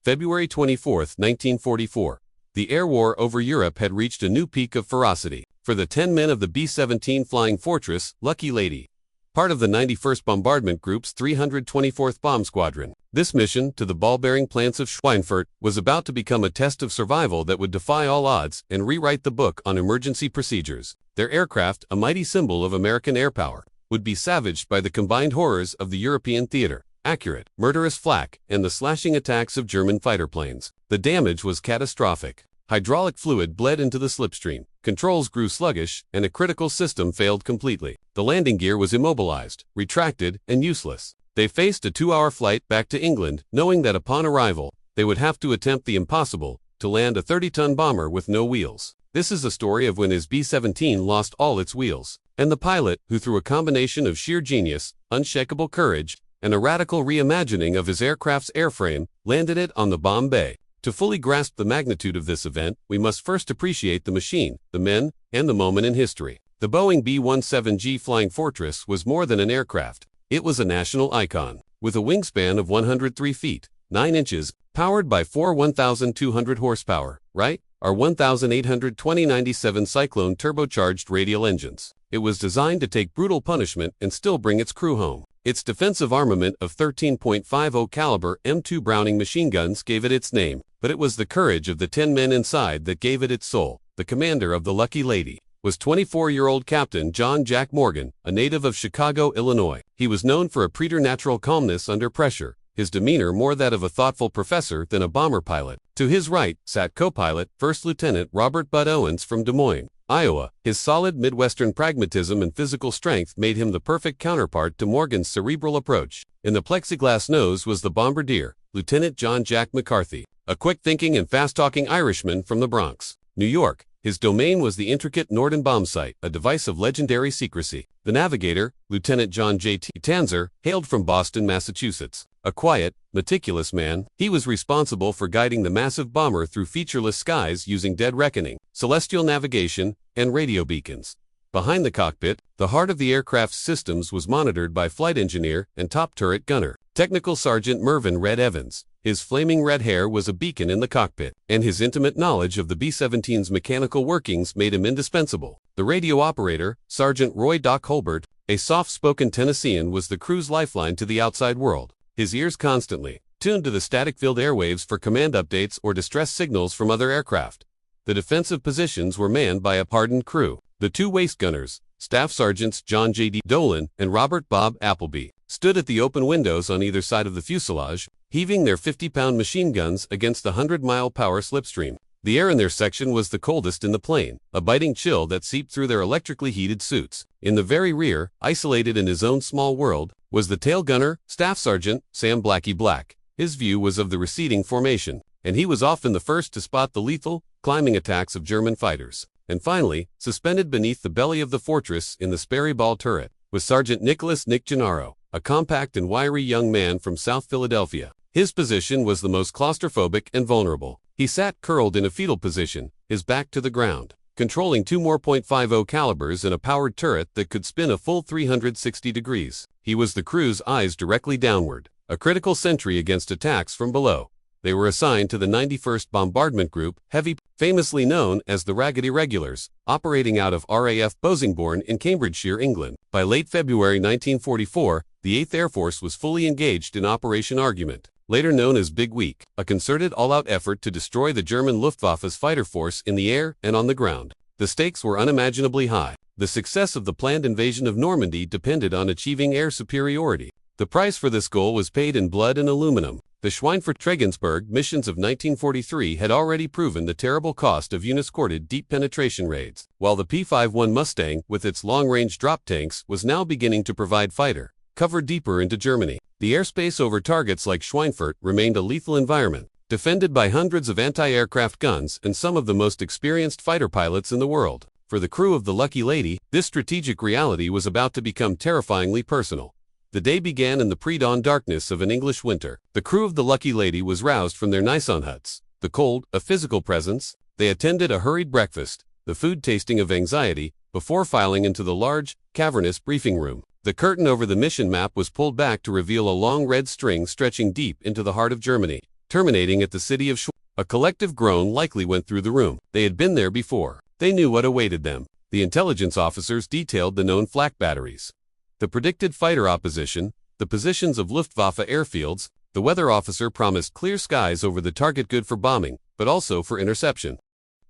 February 24, 1944. The air war over Europe had reached a new peak of ferocity for the 10 men of the B-17 Flying Fortress, Lucky Lady, part of the 91st Bombardment Group's 324th Bomb Squadron. This mission to the ball-bearing plants of Schweinfurt was about to become a test of survival that would defy all odds and rewrite the book on emergency procedures. Their aircraft, a mighty symbol of American air power, would be savaged by the combined horrors of the European theater, accurate, murderous flak, and the slashing attacks of German fighter planes. The damage was catastrophic. Hydraulic fluid bled into the slipstream, controls grew sluggish, and a critical system failed completely. The landing gear was immobilized, retracted, and useless. They faced a 2-hour flight back to England, knowing that upon arrival, they would have to attempt the impossible, to land a 30-ton bomber with no wheels. This is a story of when his B-17 lost all its wheels, and the pilot, who through a combination of sheer genius, unshakable courage, and a radical reimagining of his aircraft's airframe, landed it on the bomb bay. To fully grasp the magnitude of this event, we must first appreciate the machine, the men, and the moment in history. The Boeing B-17G Flying Fortress was more than an aircraft. It was a national icon. With a wingspan of 103 feet, 9 inches, powered by 4 1,200 horsepower, right? Our 1,820-97 Cyclone turbocharged radial engines. It was designed to take brutal punishment and still bring its crew home. Its defensive armament of 13.50 caliber M2 Browning machine guns gave it its name, but it was the courage of the 10 men inside that gave it its soul. The commander of the Lucky Lady was 24-year-old Captain John Jack Morgan, a native of Chicago, Illinois. He was known for a preternatural calmness under pressure, his demeanor more that of a thoughtful professor than a bomber pilot. To his right sat co-pilot, First Lieutenant Robert Bud Owens from Des Moines, Iowa. His solid Midwestern pragmatism and physical strength made him the perfect counterpart to Morgan's cerebral approach. In the plexiglass nose was the bombardier, Lieutenant John Jack McCarthy, a quick-thinking and fast-talking Irishman from the Bronx, New York. His domain was the intricate Norden bomb sight, a device of legendary secrecy. The navigator, Lieutenant John J.T. Tanzer, hailed from Boston, Massachusetts. A quiet, meticulous man, he was responsible for guiding the massive bomber through featureless skies using dead reckoning, celestial navigation, and radio beacons. Behind the cockpit, the heart of the aircraft's systems was monitored by flight engineer and top turret gunner, Technical Sergeant Mervyn Red Evans. His flaming red hair was a beacon in the cockpit, and his intimate knowledge of the B-17's mechanical workings made him indispensable. The radio operator, Sergeant Roy Doc Holbert, a soft-spoken Tennessean, was the crew's lifeline to the outside world. His ears constantly tuned to the static-filled airwaves for command updates or distress signals from other aircraft. The defensive positions were manned by a hardened crew. The 2 waist gunners, Staff Sergeants John J.D. Dolan and Robert Bob Appleby, stood at the open windows on either side of the fuselage, heaving their 50-pound machine guns against the 100-mile-per-hour slipstream. The air in their section was the coldest in the plane, a biting chill that seeped through their electrically heated suits. In the very rear, isolated in his own small world, was the tail gunner, Staff Sergeant Sam Blackie Black. His view was of the receding formation, and he was often the first to spot the lethal, climbing attacks of German fighters. And finally, suspended beneath the belly of the fortress in the Sperry Ball turret, was Sergeant Nicholas Nick Gennaro, a compact and wiry young man from South Philadelphia. His position was the most claustrophobic and vulnerable. He sat curled in a fetal position, his back to the ground, controlling 2 more .50 calibers and a powered turret that could spin a full 360 degrees. He was the crew's eyes directly downward, a critical sentry against attacks from below. They were assigned to the 91st Bombardment Group, Heavy, famously known as the Ragged Irregulars, operating out of RAF Bosingbourne in Cambridgeshire, England. By late February 1944, the 8th Air Force was fully engaged in Operation Argument, later known as Big Week, a concerted all-out effort to destroy the German Luftwaffe's fighter force in the air and on the ground. The stakes were unimaginably high. The success of the planned invasion of Normandy depended on achieving air superiority. The price for this goal was paid in blood and aluminum. The Schweinfurt-Regensburg missions of 1943 had already proven the terrible cost of unescorted deep penetration raids, while the P-51 Mustang, with its long-range drop tanks, was now beginning to provide fighter cover deeper into Germany. The airspace over targets like Schweinfurt remained a lethal environment, defended by hundreds of anti-aircraft guns and some of the most experienced fighter pilots in the world. For the crew of the Lucky Lady, this strategic reality was about to become terrifyingly personal. The day began in the pre-dawn darkness of an English winter. The crew of the Lucky Lady was roused from their Niçon huts. The cold, a physical presence. They attended a hurried breakfast, the food tasting of anxiety, before filing into the large, cavernous briefing room. The curtain over the mission map was pulled back to reveal a long red string stretching deep into the heart of Germany. terminating at the city of Schweinfurt. A collective groan likely went through the room. They had been there before. They knew what awaited them. The intelligence officers detailed the known flak batteries, the predicted fighter opposition, the positions of Luftwaffe airfields. The weather officer promised clear skies over the target, good for bombing, but also for interception.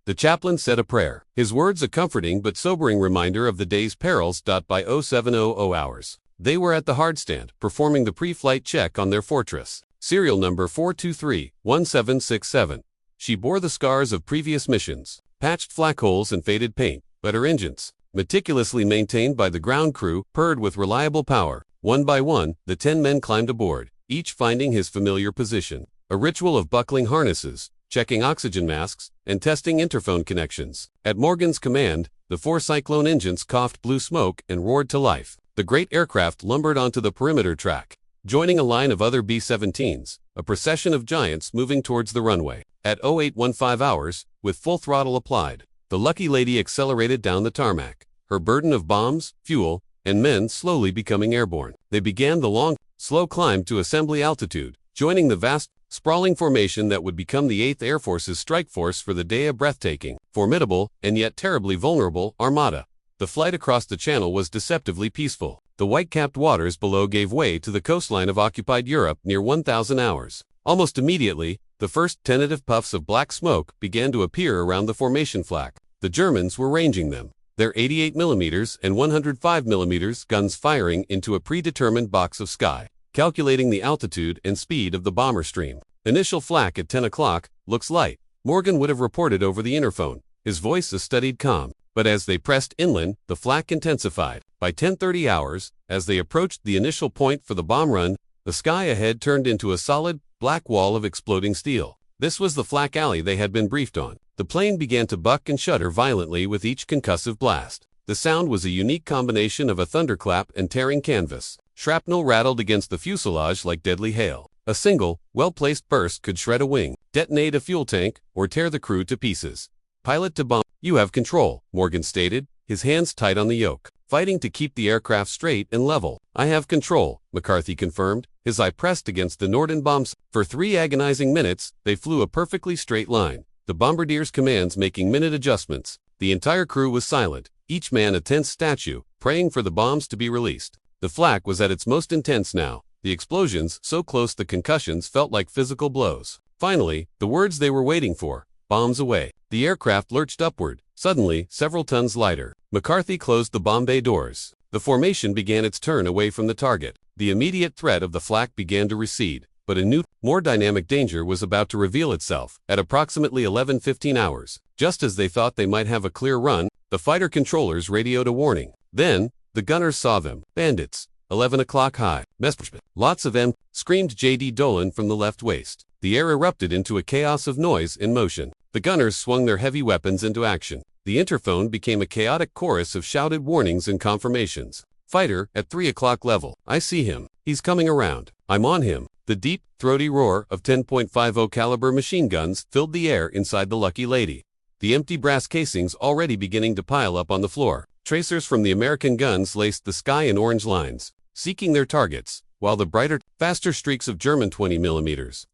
The chaplain said a prayer, his words a comforting but sobering reminder of the day's perils. By 0700 hours, they were at the hardstand, performing the pre-flight check on their fortress. Serial number 423-1767. She bore the scars of previous missions, patched flak holes and faded paint, but her engines, meticulously maintained by the ground crew, purred with reliable power. One by one, the 10 men climbed aboard, each finding his familiar position. A ritual of buckling harnesses, checking oxygen masks, and testing interphone connections. At Morgan's command, the 4 Cyclone engines coughed blue smoke and roared to life. The great aircraft lumbered onto the perimeter track, joining a line of other B-17s, a procession of giants moving towards the runway. At 0815 hours, with full throttle applied, the Lucky Lady accelerated down the tarmac, her burden of bombs, fuel, and men slowly becoming airborne. They began the long, slow climb to assembly altitude, joining the vast, sprawling formation that would become the 8th Air Force's strike force for the day. A breathtaking, formidable, and yet terribly vulnerable armada. The flight across the channel was deceptively peaceful. The white-capped waters below gave way to the coastline of occupied Europe near 1000 hours. Almost immediately, the first tentative puffs of black smoke began to appear around the formation flak. The Germans were ranging them, their 88mm and 105mm guns firing into a predetermined box of sky, calculating the altitude and speed of the bomber stream. Initial flak at 10 o'clock, looks light, Morgan would have reported over the interphone, his voice a studied calm. But as they pressed inland, the flak intensified. By 10:30 hours, as they approached the initial point for the bomb run, the sky ahead turned into a solid, black wall of exploding steel. This was the flak alley they had been briefed on. The plane began to buck and shudder violently with each concussive blast. The sound was a unique combination of a thunderclap and tearing canvas. Shrapnel rattled against the fuselage like deadly hail. A single, well-placed burst could shred a wing, detonate a fuel tank, or tear the crew to pieces. Pilot to bomb. "You have control," Morgan stated, his hands tight on the yoke, fighting to keep the aircraft straight and level. "I have control," McCarthy confirmed, his eye pressed against the Norden bombs. For 3 agonizing minutes, they flew a perfectly straight line, the bombardier's commands making minute adjustments. The entire crew was silent, each man a tense statue, praying for the bombs to be released. The flak was at its most intense now, the explosions so close the concussions felt like physical blows. Finally, the words they were waiting for: bombs away. The aircraft lurched upward, suddenly several tons lighter. McCarthy closed the bomb bay doors. The formation began its turn away from the target. The immediate threat of the flak began to recede, but a new, more dynamic danger was about to reveal itself. At approximately 11:15 hours, just as they thought they might have a clear run, the fighter controllers radioed a warning. Then, the gunners saw them. "Bandits. 11 o'clock high. Messerschmitt. Lots of M," screamed J.D. Dolan from the left waist. The air erupted into a chaos of noise and motion. The gunners swung their heavy weapons into action. The interphone became a chaotic chorus of shouted warnings and confirmations. "Fighter, at 3 o'clock level. I see him. He's coming around. I'm on him." The deep, throaty roar of 10.50 caliber machine guns filled the air inside the Lucky Lady, the empty brass casings already beginning to pile up on the floor. Tracers from the American guns laced the sky in orange lines, seeking their targets, while the brighter, faster streaks of German 20mm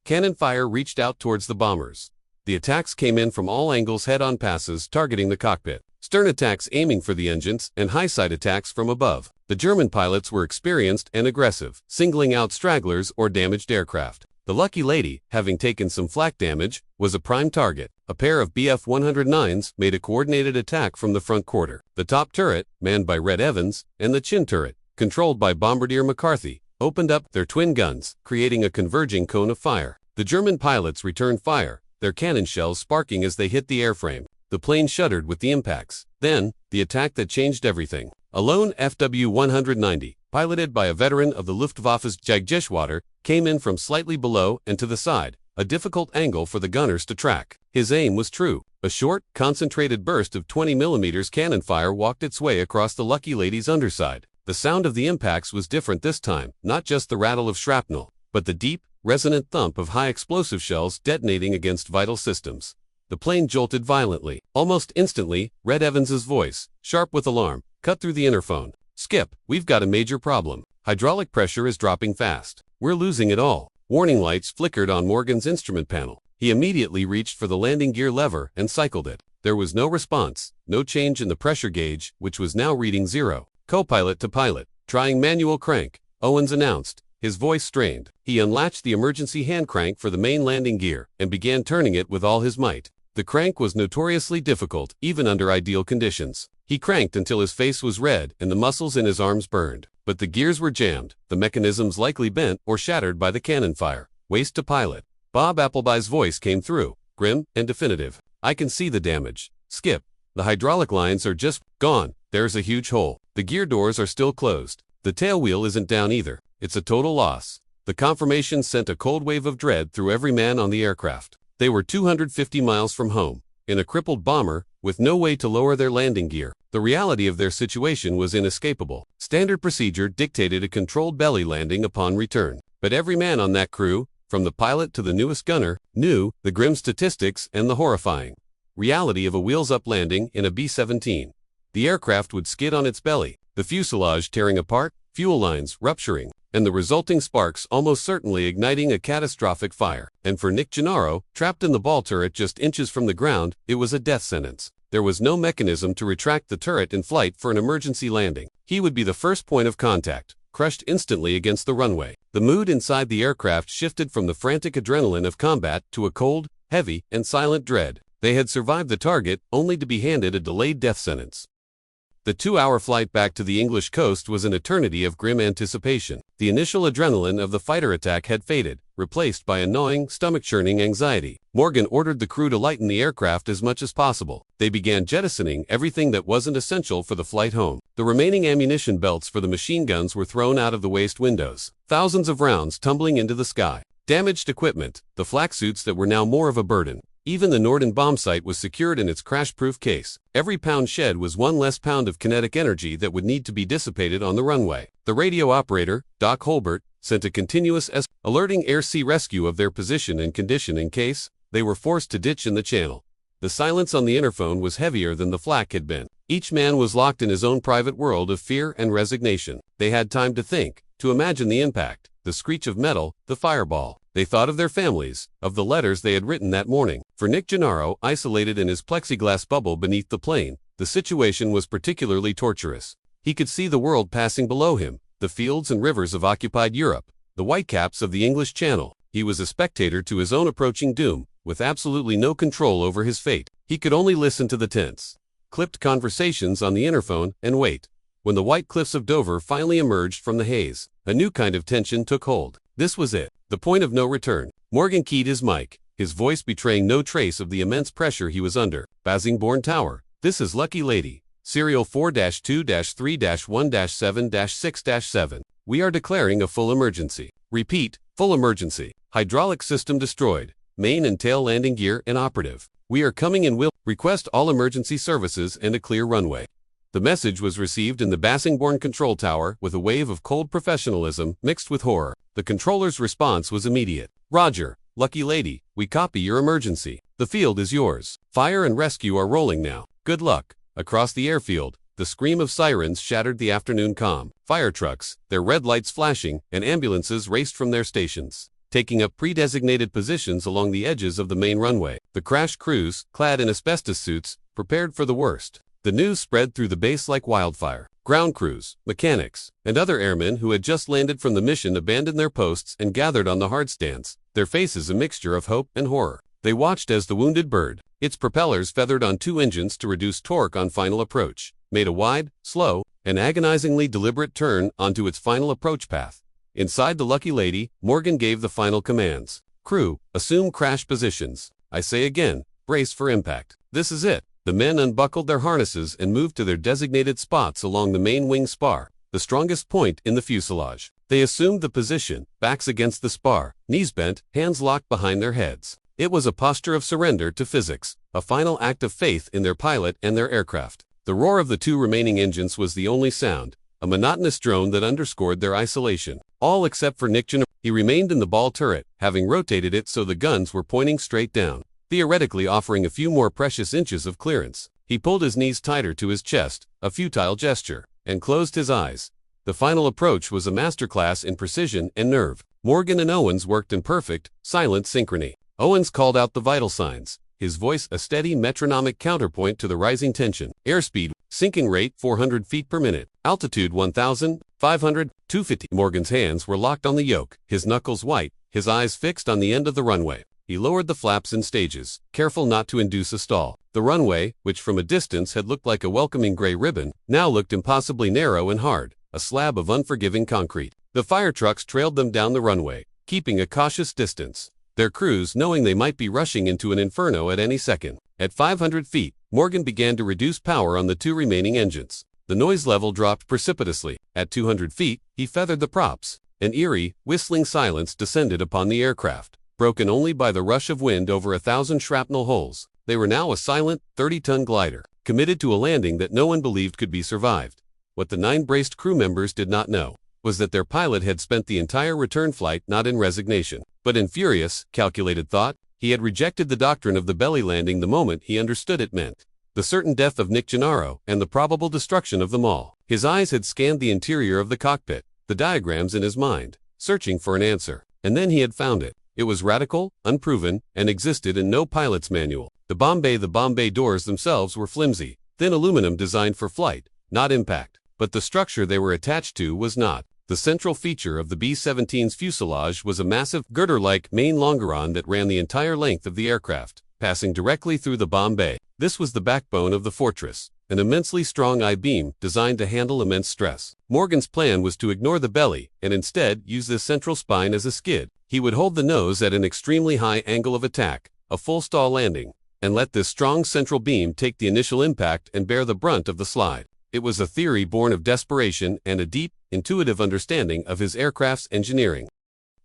cannon fire reached out towards the bombers. The attacks came in from all angles, head-on passes targeting the cockpit, stern attacks aiming for the engines, and high-side attacks from above. The German pilots were experienced and aggressive, singling out stragglers or damaged aircraft. The Lucky Lady, having taken some flak damage, was a prime target. A pair of Bf-109s made a coordinated attack from the front quarter. The top turret, manned by Red Evans, and the chin turret, controlled by Bombardier McCarthy, opened up their twin guns, creating a converging cone of fire. The German pilots returned fire, their cannon shells sparking as they hit the airframe. The plane shuddered with the impacts. Then, the attack that changed everything. A lone FW-190, piloted by a veteran of the Luftwaffe's Jagdgeschwader, came in from slightly below and to the side, a difficult angle for the gunners to track. His aim was true. A short, concentrated burst of 20mm cannon fire walked its way across the Lucky Lady's underside. The sound of the impacts was different this time, not just the rattle of shrapnel, but the deep, resonant thump of high explosive shells detonating against vital systems. The plane jolted violently. Almost instantly, Red Evans's voice, sharp with alarm, cut through the interphone. "Skip, we've got a major problem. Hydraulic pressure is dropping fast. We're losing it all." Warning lights flickered on Morgan's instrument panel. He immediately reached for the landing gear lever and cycled it. There was no response, no change in the pressure gauge, which was now reading 0. Co-pilot to pilot, trying manual crank, Owens announced, his voice strained. He unlatched the emergency hand crank for the main landing gear and began turning it with all his might. The crank was notoriously difficult, even under ideal conditions. He cranked until his face was red and the muscles in his arms burned. But the gears were jammed, the mechanisms likely bent or shattered by the cannon fire. Waste to pilot. Bob Appleby's voice came through, grim and definitive. I can see the damage. Skip. The hydraulic lines are just gone. There's a huge hole. The gear doors are still closed. The tail wheel isn't down either. It's a total loss. The confirmation sent a cold wave of dread through every man on the aircraft. They were 250 miles from home, in a crippled bomber, with no way to lower their landing gear. The reality of their situation was inescapable. Standard procedure dictated a controlled belly landing upon return. But every man on that crew, from the pilot to the newest gunner, knew the grim statistics and the horrifying reality of a wheels-up landing in a B-17. The aircraft would skid on its belly, the fuselage tearing apart, fuel lines rupturing, and the resulting sparks almost certainly igniting a catastrophic fire. And for Nick Gennaro, trapped in the ball turret just inches from the ground, it was a death sentence. There was no mechanism to retract the turret in flight for an emergency landing. He would be the first point of contact, crushed instantly against the runway. The mood inside the aircraft shifted from the frantic adrenaline of combat to a cold, heavy, and silent dread. They had survived the target, only to be handed a delayed death sentence. The 2-hour flight back to the English coast was an eternity of grim anticipation. The initial adrenaline of the fighter attack had faded, replaced by a gnawing, stomach-churning anxiety. Morgan ordered the crew to lighten the aircraft as much as possible. They began jettisoning everything that wasn't essential for the flight home. The remaining ammunition belts for the machine guns were thrown out of the waist windows, thousands of rounds tumbling into the sky. Damaged equipment, the flak suits that were now more of a burden. Even the Norden bomb sight was secured in its crash-proof case. Every pound shed was one less pound of kinetic energy that would need to be dissipated on the runway. The radio operator, Doc Holbert, sent a continuous alerting air-sea rescue of their position and condition in case they were forced to ditch in the channel. The silence on the interphone was heavier than the flak had been. Each man was locked in his own private world of fear and resignation. They had time to think, to imagine the impact, the screech of metal, the fireball. They thought of their families, of the letters they had written that morning. For Nick Gennaro, isolated in his plexiglass bubble beneath the plane, the situation was particularly torturous. He could see the world passing below him, the fields and rivers of occupied Europe, the whitecaps of the English Channel. He was a spectator to his own approaching doom, with absolutely no control over his fate. He could only listen to the tense, clipped conversations on the interphone and wait. When the white cliffs of Dover finally emerged from the haze, a new kind of tension took hold. This was it, the point of no return. Morgan keyed his mic, his voice betraying no trace of the immense pressure he was under. Basingbourn Tower, this is Lucky Lady, serial 4-2-3-1-7-6-7. We are declaring a full emergency. Repeat, full emergency. Hydraulic system destroyed. Main and tail landing gear inoperative. We are coming and will request all emergency services and a clear runway. The message was received in the Basingbourn control tower with a wave of cold professionalism mixed with horror. The controller's response was immediate. Roger, Lucky Lady, we copy your emergency. The field is yours. Fire and rescue are rolling now. Good luck. Across the airfield, the scream of sirens shattered the afternoon calm. Fire trucks, their red lights flashing, and ambulances raced from their stations, taking up pre-designated positions along the edges of the main runway. The crash crews, clad in asbestos suits, prepared for the worst. The news spread through the base like wildfire. Ground crews, mechanics, and other airmen who had just landed from the mission abandoned their posts and gathered on the hardstands, their faces a mixture of hope and horror. They watched as the wounded bird, its propellers feathered on 2 engines to reduce torque on final approach, made a wide, slow, and agonizingly deliberate turn onto its final approach path. Inside the Lucky Lady, Morgan gave the final commands. Crew, assume crash positions. I say again, brace for impact. This is it. The men unbuckled their harnesses and moved to their designated spots along the main wing spar, the strongest point in the fuselage. They assumed the position, backs against the spar, knees bent, hands locked behind their heads. It was a posture of surrender to physics, a final act of faith in their pilot and their aircraft. The roar of the 2 remaining engines was the only sound, a monotonous drone that underscored their isolation. All except for Nick Gennaro. He remained in the ball turret, having rotated it so the guns were pointing straight down, theoretically offering a few more precious inches of clearance. He pulled his knees tighter to his chest, a futile gesture, and closed his eyes. The final approach was a masterclass in precision and nerve. Morgan and Owens worked in perfect, silent synchrony. Owens called out the vital signs, his voice a steady metronomic counterpoint to the rising tension. Airspeed, sinking rate 400 feet per minute. Altitude 1,500, 250. Morgan's hands were locked on the yoke, his knuckles white, his eyes fixed on the end of the runway. He lowered the flaps in stages, careful not to induce a stall. The runway, which from a distance had looked like a welcoming gray ribbon, now looked impossibly narrow and hard, a slab of unforgiving concrete. The fire trucks trailed them down the runway, keeping a cautious distance, their crews knowing they might be rushing into an inferno at any second. At 500 feet, Morgan began to reduce power on the two remaining engines. The noise level dropped precipitously. At 200 feet, he feathered the props. An eerie, whistling silence descended upon the aircraft, broken only by the rush of wind over 1,000 shrapnel holes. They were now a silent, 30-ton glider, committed to a landing that no one believed could be survived. What the 9 braced crew members did not know was that their pilot had spent the entire return flight not in resignation, but in furious, calculated thought. He had rejected the doctrine of the belly landing the moment he understood it meant the certain death of Nick Gennaro and the probable destruction of them all. His eyes had scanned the interior of the cockpit, the diagrams in his mind, searching for an answer. And then he had found it. It was radical, unproven, and existed in no pilot's manual. The Bombay doors themselves were flimsy, thin aluminum designed for flight, not impact. But the structure they were attached to was not. The central feature of the B-17's fuselage was a massive, girder-like main longeron that ran the entire length of the aircraft, passing directly through the Bombay. This was the backbone of the fortress, an immensely strong I-beam designed to handle immense stress. Morgan's plan was to ignore the belly and instead use this central spine as a skid. He would hold the nose at an extremely high angle of attack, a full stall landing, and let this strong central beam take the initial impact and bear the brunt of the slide. It was a theory born of desperation and a deep, intuitive understanding of his aircraft's engineering.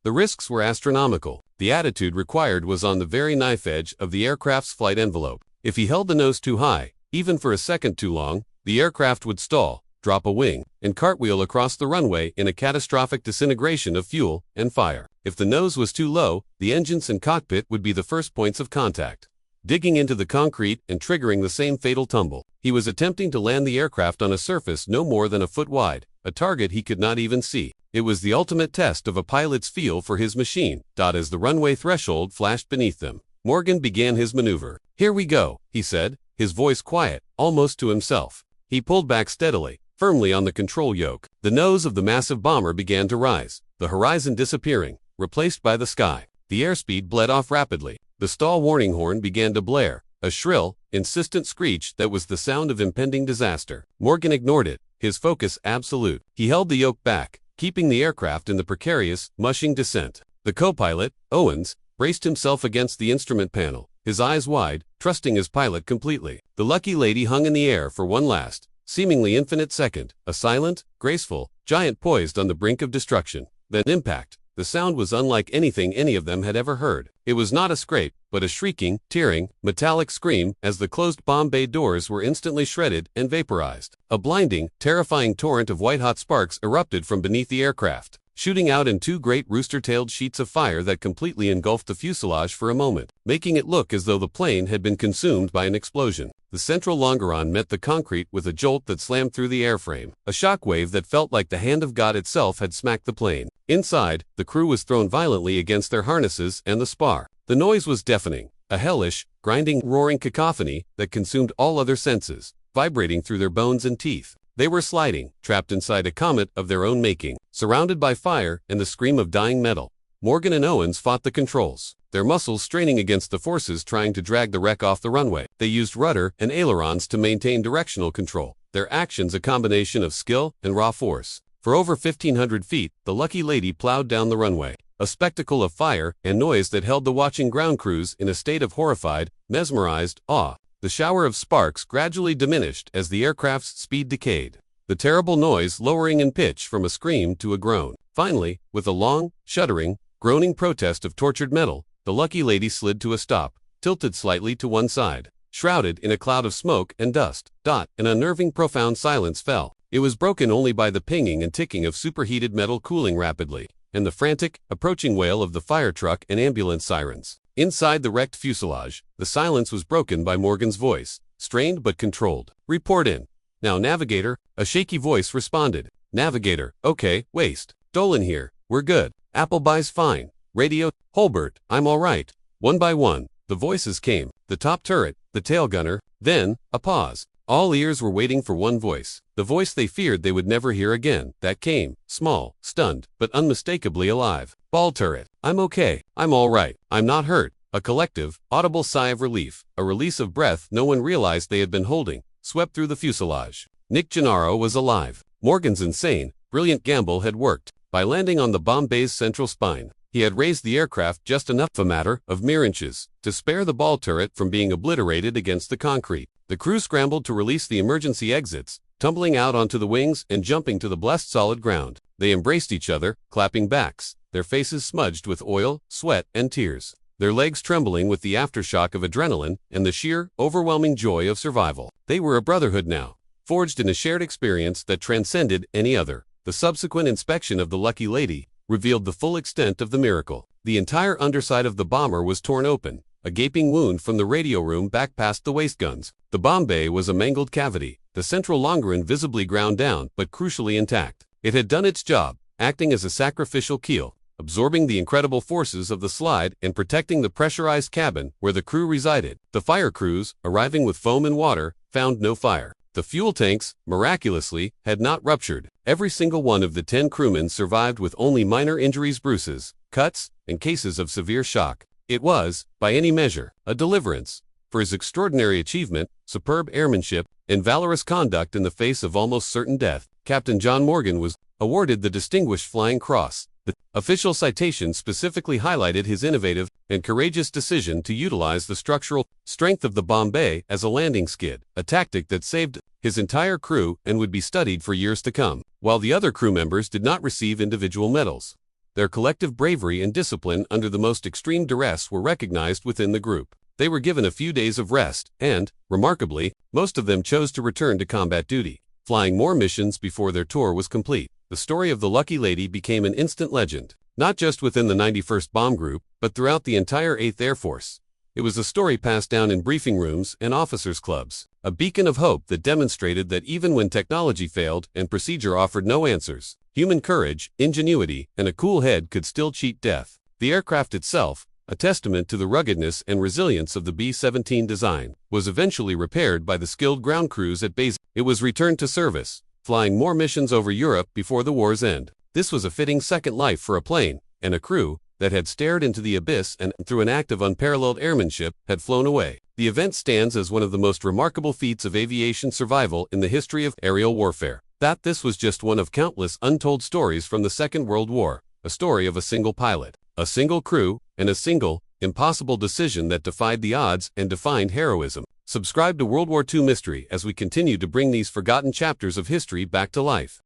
The risks were astronomical. The attitude required was on the very knife edge of the aircraft's flight envelope. If he held the nose too high, even for a second too long, the aircraft would stall, drop a wing, and cartwheel across the runway in a catastrophic disintegration of fuel and fire. If the nose was too low, the engines and cockpit would be the first points of contact, digging into the concrete and triggering the same fatal tumble. He was attempting to land the aircraft on a surface no more than a foot wide, a target he could not even see. It was the ultimate test of a pilot's feel for his machine. As the runway threshold flashed beneath them, Morgan began his maneuver. "Here we go," he said, his voice quiet, almost to himself. He pulled back steadily, firmly on the control yoke. The nose of the massive bomber began to rise, the horizon disappearing, replaced by the sky. The airspeed bled off rapidly. The stall warning horn began to blare, a shrill, insistent screech that was the sound of impending disaster. Morgan ignored it, his focus absolute. He held the yoke back, keeping the aircraft in the precarious, mushing descent. The co-pilot, Owens, braced himself against the instrument panel, his eyes wide, trusting his pilot completely. The lucky lady hung in the air for one last, seemingly infinite second, a silent, graceful giant poised on the brink of destruction. Then impact. The sound was unlike anything any of them had ever heard. It was not a scrape, but a shrieking, tearing, metallic scream as the closed Bombay doors were instantly shredded and vaporized. A blinding, terrifying torrent of white-hot sparks erupted from beneath the aircraft, shooting out in 2 great rooster-tailed sheets of fire that completely engulfed the fuselage for a moment, making it look as though the plane had been consumed by an explosion. The central longeron met the concrete with a jolt that slammed through the airframe, a shockwave that felt like the hand of God itself had smacked the plane. Inside, the crew was thrown violently against their harnesses and the spar. The noise was deafening, a hellish, grinding, roaring cacophony that consumed all other senses, vibrating through their bones and teeth. They were sliding, trapped inside a comet of their own making, surrounded by fire and the scream of dying metal. Morgan and Owens fought the controls, their muscles straining against the forces trying to drag the wreck off the runway. They used rudder and ailerons to maintain directional control, their actions a combination of skill and raw force. For over 1,500 feet, the lucky lady plowed down the runway, a spectacle of fire and noise that held the watching ground crews in a state of horrified, mesmerized awe. The shower of sparks gradually diminished as the aircraft's speed decayed, the terrible noise lowering in pitch from a scream to a groan. Finally, with a long, shuddering, groaning protest of tortured metal, the lucky lady slid to a stop, tilted slightly to one side. Shrouded in a cloud of smoke and dust, an unnerving profound silence fell. It was broken only by the pinging and ticking of superheated metal cooling rapidly, and the frantic, approaching wail of the fire truck and ambulance sirens. Inside the wrecked fuselage, the silence was broken by Morgan's voice, strained but controlled. "Report in. Now, Navigator," a shaky voice responded. "Navigator, okay, waste. Dolan here, we're good." Appleby's fine. Radio, Holbert, I'm all right. One by one, the voices came. The top turret, the tail gunner, then, a pause. All ears were waiting for one voice. The voice they feared they would never hear again. That came, small, stunned, but unmistakably alive. Ball turret. I'm okay. I'm all right. I'm not hurt. A collective, audible sigh of relief. A release of breath no one realized they had been holding, swept through the fuselage. Nick Gennaro was alive. Morgan's insane, brilliant gamble had worked. By landing on the bomb bay's central spine, he had raised the aircraft just enough, a matter of mere inches, to spare the ball turret from being obliterated against the concrete. The crew scrambled to release the emergency exits, tumbling out onto the wings and jumping to the blessed solid ground. They embraced each other, clapping backs, their faces smudged with oil, sweat, and tears, their legs trembling with the aftershock of adrenaline and the sheer, overwhelming joy of survival. They were a brotherhood now, forged in a shared experience that transcended any other. The subsequent inspection of the Lucky Lady revealed the full extent of the miracle. The entire underside of the bomber was torn open, a gaping wound from the radio room back past the waist guns. The bomb bay was a mangled cavity, the central longeron visibly ground down but crucially intact. It had done its job, acting as a sacrificial keel, absorbing the incredible forces of the slide and protecting the pressurized cabin where the crew resided. The fire crews, arriving with foam and water, found no fire. The fuel tanks, miraculously, had not ruptured. Every single one of the 10 crewmen survived with only minor injuries, bruises, cuts, and cases of severe shock. It was, by any measure, a deliverance. For his extraordinary achievement, superb airmanship, and valorous conduct in the face of almost certain death, Captain John Morgan was awarded the Distinguished Flying Cross. The official citation specifically highlighted his innovative and courageous decision to utilize the structural strength of the bomb bay as a landing skid, a tactic that saved his entire crew and would be studied for years to come. While the other crew members did not receive individual medals, their collective bravery and discipline under the most extreme duress were recognized within the group. They were given a few days of rest, and, remarkably, most of them chose to return to combat duty, flying more missions before their tour was complete. The story of the Lucky Lady became an instant legend, not just within the 91st Bomb Group, but throughout the entire 8th Air Force. It was a story passed down in briefing rooms and officers' clubs, a beacon of hope that demonstrated that even when technology failed and procedure offered no answers, human courage, ingenuity, and a cool head could still cheat death. The aircraft itself, a testament to the ruggedness and resilience of the B-17 design, was eventually repaired by the skilled ground crews at base. It was returned to service, flying more missions over Europe before the war's end. This was a fitting second life for a plane, and a crew that had stared into the abyss and, through an act of unparalleled airmanship, had flown away. The event stands as one of the most remarkable feats of aviation survival in the history of aerial warfare. This was just one of countless untold stories from the Second World War, a story of a single pilot, a single crew, and a single, impossible decision that defied the odds and defined heroism. Subscribe to World War II Mystery as we continue to bring these forgotten chapters of history back to life.